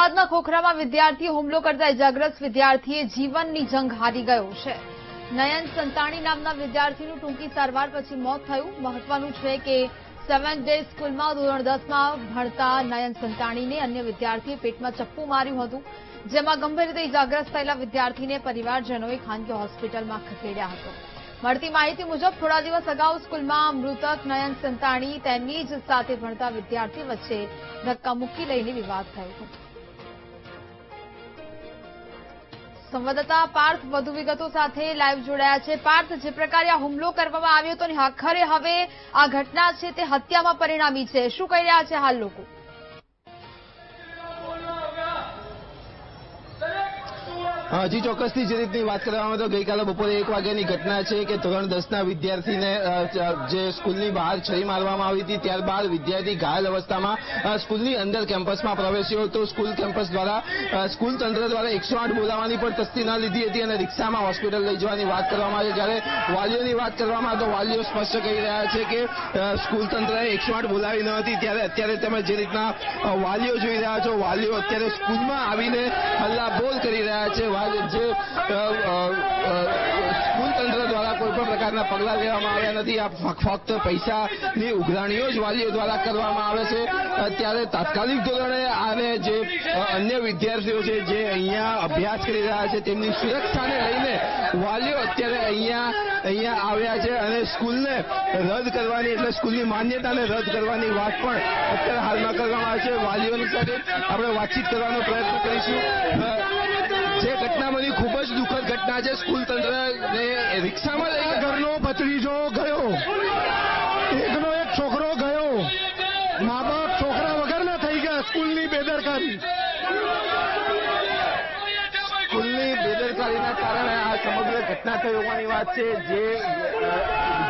અમદાવાદના ખોખરામાં વિદ્યાર્થીએ હુમલો કરતા ઇજાગ્રસ્ત વિદ્યાર્થીએ જીવનની જંગ હારી ગયો છે। નયન સંતાણી નામના વિદ્યાર્થીનું ટૂંકી સારવાર પછી મોત થયું। મહત્વનું છે કે 7 ડે સ્કૂલમાં ધોરણ 10માં ભણતા નયન સંતાણીને અન્ય વિદ્યાર્થીએ પેટમાં ચપ્પુ માર્યું હતું, જેમાં ગંભીર રીતે ઇજાગ્રસ્ત થયેલા વિદ્યાર્થીને પરિવારજનોએ ખાનગી હોસ્પિટલમાં ખસેડ્યા હતો। મળતી માહિતી મુજબ થોડા દિવસ અગાઉ સ્કૂલમાં મૃતક નયન સંતાણી તેની જ સાથે ભણતા વિદ્યાર્થી વચ્ચે ધક્કામુક્કી લઈને વિવાદ થયો હતો। સંવાદદાતા પાર્થ વધુ વિગતો સાથે લાઈવ જોડાયા છે। પાર્થ, જે પ્રકારે આ હુમલો કરવામાં આવ્યો હતો અને આખરે હવે આ ઘટના છે તે હત્યામાં પરિણામી છે, શું કહી રહ્યા છે હાલ લોકો? જી ચોક્કસથી જે રીતની વાત કરવામાં તો ગઈકાલે બપોરે 1 વાગ્યાની ઘટના છે કે ધોરણ 10ના વિદ્યાર્થીને જે સ્કૂલની બહાર છરી મારવામાં આવી હતી, ત્યારબાદ વિદ્યાર્થી ઘાયલ અવસ્થામાં સ્કૂલની અંદર કેમ્પસમાં પ્રવેશ્યો હતો। સ્કૂલ કેમ્પસ દ્વારા સ્કૂલ તંત્ર દ્વારા 108 બોલાવવાની પણ તસ્દી ન લીધી હતી અને રિક્ષામાં હોસ્પિટલ લઈ જવાની વાત કરવામાં આવી। જ્યારે વાલીઓની વાત કરવામાં તો વાલીઓ સ્પષ્ટ કહી રહ્યા છે કે સ્કૂલ તંત્રએ 108 બોલાવી ન હતી, ત્યારે અત્યારે તમે જે રીતના વાલીઓ જોઈ રહ્યા છો, વાલીઓ અત્યારે સ્કૂલમાં આવીને હલ્લાબોલ કરી રહ્યા છે। જે સ્કૂલ તંત્ર દ્વારા કોઈ પણ પ્રકારના પગલાં લેવામાં આવ્યા નથી, આ ફક્ત પૈસાની ઉઘરાણીઓ જ વાલીઓ દ્વારા કરવામાં આવે છે। ત્યારે તાત્કાલિક ધોરણે આને જે અન્ય વિદ્યાર્થીઓ છે જે અહીંયા અભ્યાસ કરી રહ્યા છે તેમની સુરક્ષાને લઈને વાલીઓ અત્યારે અહીંયા આવ્યા છે અને સ્કૂલને રદ કરવાની એટલે સ્કૂલની માન્યતાને રદ કરવાની વાત પણ અત્યારે હાલમાં કરવામાં આવે છે। વાલીઓની સાથે આપણે વાતચીત કરવાનો પ્રયત્ન કરીશું। જે ઘટના બની ખૂબ જ દુઃખદ ઘટના છે। સ્કૂલ તંત્રને રિક્ષામાં લઈને ઘરનો ભત્રીજો ગયો, એકનો એક છોકરો ગયો, મા બાપ છોકરા વગરના થઈ ગયા। સ્કૂલની બેદરકારીના કારણે આ સમગ્ર ઘટના થઈ હોવાની વાત છે। જે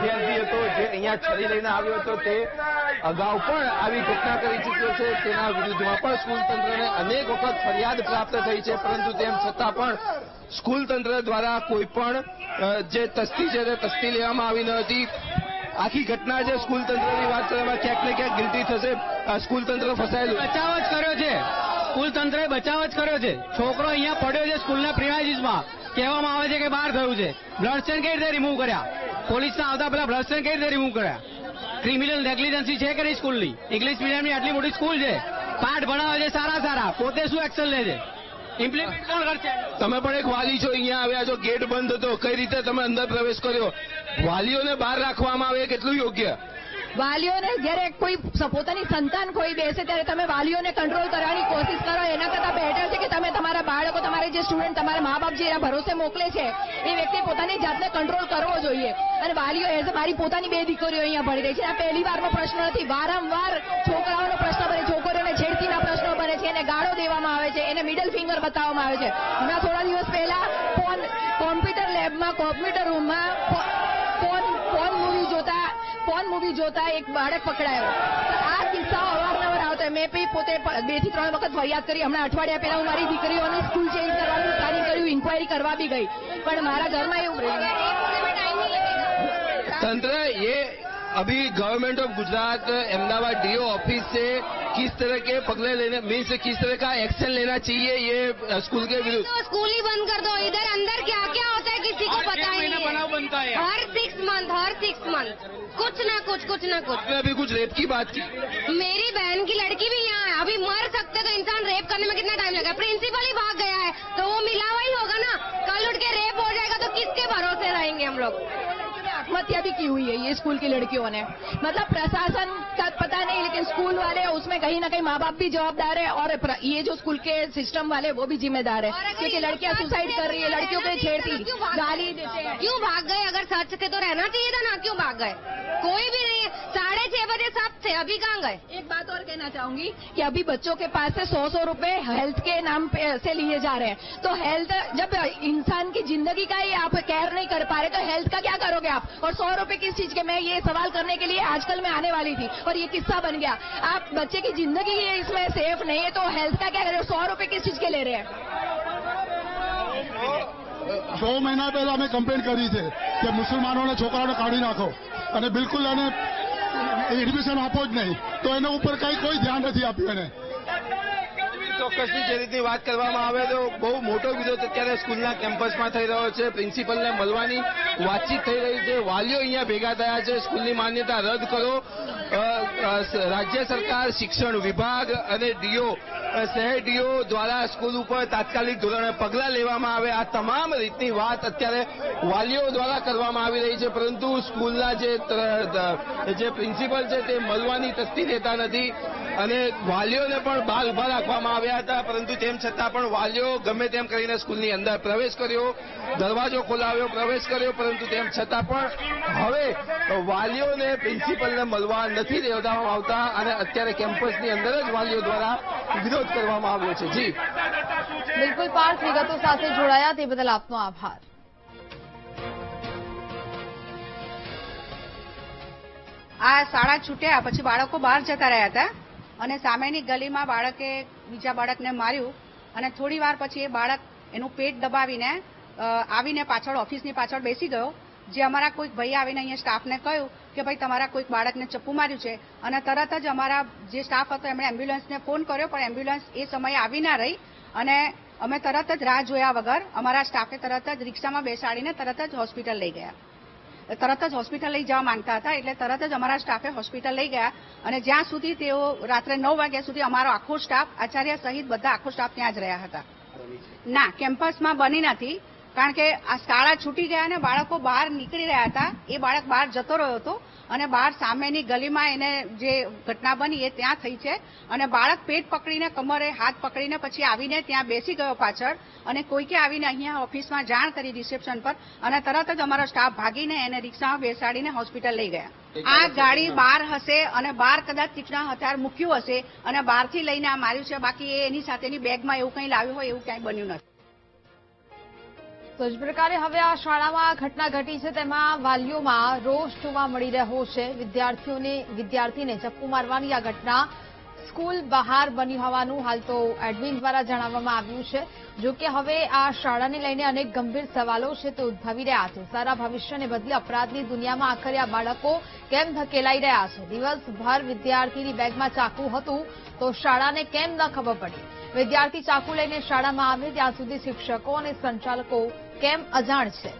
વિદ્યાર્થી હતો જે અહીંયા છરી લઈને આવ્યો હતો તે અગાઉ પણ આવી ઘટના કરી ચૂક્યો છે, તેના વિરુદ્ધમાં પણ સ્કૂલ તંત્રને અનેક વખત ફરિયાદ પ્રાપ્ત થઈ છે, પરંતુ તેમ છતાં પણ સ્કૂલ તંત્ર દ્વારા કોઈ પણ જે તસ્દી છે તે તસ્દી લેવામાં આવી ન હતી। આખી ઘટના છે સ્કૂલ તંત્રની વાત કરવામાં ક્યાંક ને ક્યાંક ગિલ્ટી થશે। સ્કૂલ તંત્ર ફસાયેલું બચાવ જ કર્યો છે, સ્કૂલ તંત્રએ બચાવ જ કર્યો છે। છોકરો અહીંયા પડ્યો છે સ્કૂલના પ્રિમાઇસીસમાં, કહેવામાં આવે છે કે બહાર થયું છે। બ્લડ સ્ટેન કઈ રીતે રિમૂવ કર્યા? પોલીસના આવતા પહેલા બ્લડ સ્ટેન કઈ રીતે રિમૂવ કર્યા? ક્રિમિનલ નેગ્લિજન્સી છે કે નહીં સ્કૂલની? ઇંગ્લિશ મીડિયમની આટલી મોટી સ્કૂલ છે, પાઠ ભણાવે છે સારા, પોતે શું એક્શન લે છે? ઇમ્પ્લિમેન્ટ કોણ કરશે? તમે પણ એક વાલી છો, અહીંયા આવ્યા છો, ગેટ બંધ હતો, કઈ રીતે તમે અંદર પ્રવેશ કર્યો? વાલીઓને બહાર રાખવામાં આવે કેટલું યોગ્ય? વાલીઓને જ્યારે કોઈ પોતાની સંતાન કોઈ બેસે ત્યારે તમે વાલીઓને કંટ્રોલ કરવાની કોશિશ કરો, એના કરતાં બેટર છે કે તમે તમારા બાળકો, તમારે જે સ્ટુડન્ટ, તમારા મા બાપ જે એના ભરોસે મોકલે છે એ વ્યક્તિ પોતાની જાતને કંટ્રોલ કરવો જોઈએ। અને વાલીઓ એઝ મારી પોતાની 2 દીકરીઓ અહીંયા ભણી રહી છે, આ પહેલી વારનો પ્રશ્ન નથી, વારંવાર છોકરાઓનો પ્રશ્ન બને, છોકરીઓને છેડતીના પ્રશ્નો બને છે, એને ગાળો દેવામાં આવે છે, એને મિડલ ફિંગર બતાવવામાં આવે છે। હમણાં થોડા દિવસ પહેલા કોમ્પ્યુટર લેબમાં, કોમ્પ્યુટર રૂમમાં ફોન મૂવી જોતા એક બાળક પકડાયો। આ કિસ્સાઓ અવારનવાર આવતા। મેં પોતે 2 થી 3 વખત ફરિયાદ કરી। હમણાં અઠવાડિયા પહેલા હું મારી દીકરીઓની સ્કૂલ ચેન્જ કરવાનું પ્લાનિંગ કર્યું, ઇન્ક્વાયરી કરવા બી ગઈ, પણ મારા ઘરમાં એવું तंत्र ये अभी government of Gujarat Ahmedabad DO office से किस तरह के पगले लेने मीन्स किस तरह का एक्शन लेना चाहिए ये स्कूल के विरुद्ध? तो स्कूल ही बंद कर दो। इधर अंदर क्या क्या होता है किसी को पता ही नहीं। बनाव बनता है हर 6 मंथ कुछ ना कुछ। आपने अभी कुछ रेप की बात की, मेरी बहन की लड़की भी यहाँ है, अभी मर सकते तो इंसान रेप करने में कितना टाइम लगा? प्रिंसिपल ही भाग गया है तो वो मिला हुआ ही होगा ना। कल उठ के रेप हो जाएगा तो किसके भरोसे रहेंगे हम लोग? आत्महत्या भी की हुई है ये स्कूल की लड़कियों ने। मतलब प्रशासन का पता नहीं, लेकिन स्कूल वाले उसमें कहीं ना कहीं माँ बाप भी जवाबदार है और ये जो स्कूल के सिस्टम वाले वो भी जिम्मेदार है, क्योंकि लड़कियां सुसाइड कर रही है, लड़कियों को छेड़ती, गाली देते हैं। क्यों भाग गए? अगर सच थे तो रहना चाहिए था ना, क्यों भाग गए? कोई भी नहीं है। 6:30 बजे सब थे, अभी कहाँ गए? एक बात और कहना चाहूंगी कि अभी बच्चों के पास से 100 रुपए हेल्थ के नाम पे से लिए जा रहे हैं, तो हेल्थ जब इंसान की जिंदगी का ही आप केयर नहीं कर पा रहे तो हेल्थ का क्या करोगे आप? और 100 रुपए किस चीज के? मैं ये सवाल करने के लिए आजकल मैं आने वाली थी और ये किस्सा बन गया। आप बच्चे की जिंदगी इसमें सेफ नहीं है तो हेल्थ का क्या करें? 100 रुपए किस चीज के ले रहे हैं? 6 મહિના પહેલા અમે કમ્પ્લેન કરી છે કે મુસલમાનોના છોકરાઓને કાઢી નાખો અને બિલકુલ એને એડમિશન આપો જ નહીં, તો એના ઉપર કોઈ ધ્યાન નથી આપ્યું એને। ચોક્કસની જે રીતની વાત કરવામાં આવે તો બહુ મોટો વિરોધ અત્યારે સ્કૂલના કેમ્પસમાં થઈ રહ્યો છે. પ્રિન્સિપલને મળવાની વાતચીત થઈ રહી છે. વાલીઓ અહીંયા ભેગા થયા છે. સ્કૂલની માન્યતા રદ કરો. રાજ્ય સરકાર, શિક્ષણ વિભાગ અને ડીઓ, શહેર ડીઓ દ્વારા સ્કૂલ ઉપર તાત્કાલિક ધોરણે પગલાં લેવામાં આવે, આ તમામ રીતની વાત અત્યારે વાલીઓ દ્વારા કરવામાં આવી રહી છે. પરંતુ સ્કૂલના જે પ્રિન્સિપલ છે તે મળવાની તસ્દી લેતા નથી અને વાલીઓને પણ બહાર ઉભા રાખવામાં આવ્યા હતા. પરંતુ તેમ છતાં પણ વાલીઓ ગમે તેમ કરીને સ્કૂલની અંદર પ્રવેશ કર્યો, દરવાજો ખોલાવ્યો, પ્રવેશ કર્યો. પરંતુ તેમ છતાં પણ હવે વાલીઓને પ્રિન્સિપલને મળવા નથી દેવામાં આવતા અને અત્યારે કેમ્પસની અંદર જ વાલીઓ દ્વારા વિરોધ કરવામાં આવ્યો છે. જી બિલકુલ પાર્થ, વિગતો સાથે જોડાયા તે બદલ આપનો આભાર. આ શાળા છૂટ્યા પછી બાળકો બહાર જતા રહ્યા હતા અને સામેની ગલીમાં બાળકે બીજા બાળકને માર્યું અને થોડી વાર પછી એ બાળક એનું પેટ દબાવીને આવીને પાછળ ઓફિસની પાછળ બેસી ગયો. જે અમારા કોઈક ભાઈ આવીને અહીંયા સ્ટાફને કહ્યું કે ભાઈ તમારા કોઈક બાળકને ચપ્પુ માર્યું છે અને તરત જ અમારા જે સ્ટાફ હતો એમણે એમ્બ્યુલન્સને ફોન કર્યો, પણ એમ્બ્યુલન્સ એ સમયે આવી ના રહી અને અમે તરત જ રાહ જોયા વગર અમારા સ્ટાફે તરત જ રિક્ષામાં બેસાડીને તરત જ હોસ્પિટલ લઈ ગયા. તરત જ હોસ્પિટલ લઈ જવા માંગતા હતા એટલે તરત જ અમારા સ્ટાફે હોસ્પિટલ લઈ ગયા અને જ્યાં સુધી તેઓ રાત્રે 9 વાગ્યા સુધી અમારો આખો સ્ટાફ, આચાર્ય સહિત બધા આખો સ્ટાફ ત્યાં જ રહ્યા હતા. ના, કેમ્પસમાં બની નથી, કારણ કે આ શાળા છૂટી ગયા અને બાળકો બહાર નીકળી રહ્યા હતા. એ બાળક બહાર જતો રહ્યો હતો અને બહાર સામેની ગલીમાં એને જે ઘટના બની એ ત્યાં થઈ છે અને બાળક પેટ પકડીને, કમરે હાથ પકડીને પછી આવીને ત્યાં બેસી ગયો પાછળ અને કોઈકે આવીને અહીંયા ઓફિસમાં જાણ કરી રિસેપ્શન પર અને તરત જ અમારો સ્ટાફ ભાગીને એને રિક્ષામાં બેસાડીને હોસ્પિટલ લઈ ગયા. આ ગાડી બહાર હશે અને બહાર કદાચ તીક્ષ્ણ હથિયાર મૂક્યું હશે અને બહારથી લઈને આ માર્યું છે. બાકી એની સાથેની બેગમાં એવું કંઈ લાવ્યું હોય એવું ક્યાંય બન્યું નથી. તો જ પ્રકારે હવે આ શાળામાં ઘટના ઘટી છે તેમાં વાલીઓમાં રોષ જોવા મળી રહ્યો છે. વિદ્યાર્થીને ચપ્પુ મારવાની આ ઘટના સ્કૂલ બહાર બની હોવાનું હાલ તો એડમિન દ્વારા જણાવવામાં આવ્યું છે. જોકે હવે આ શાળાને લઈને અનેક ગંભીર સવાલો છે તે ઉદ્ભવી રહ્યા છે. સારા ભવિષ્યને બદલે અપરાધની દુનિયામાં આખરે આ બાળકો કેમ ધકેલાઈ રહ્યા છે? દિવસભર વિદ્યાર્થીની બેગમાં ચાકુ હતું તો શાળાને કેમ ન ખબર પડી? વિદ્યાર્થી ચાકુ લઈને શાળામાં આવે ત્યાં સુધી શિક્ષકો અને સંચાલકો કેમ અજાણ છે?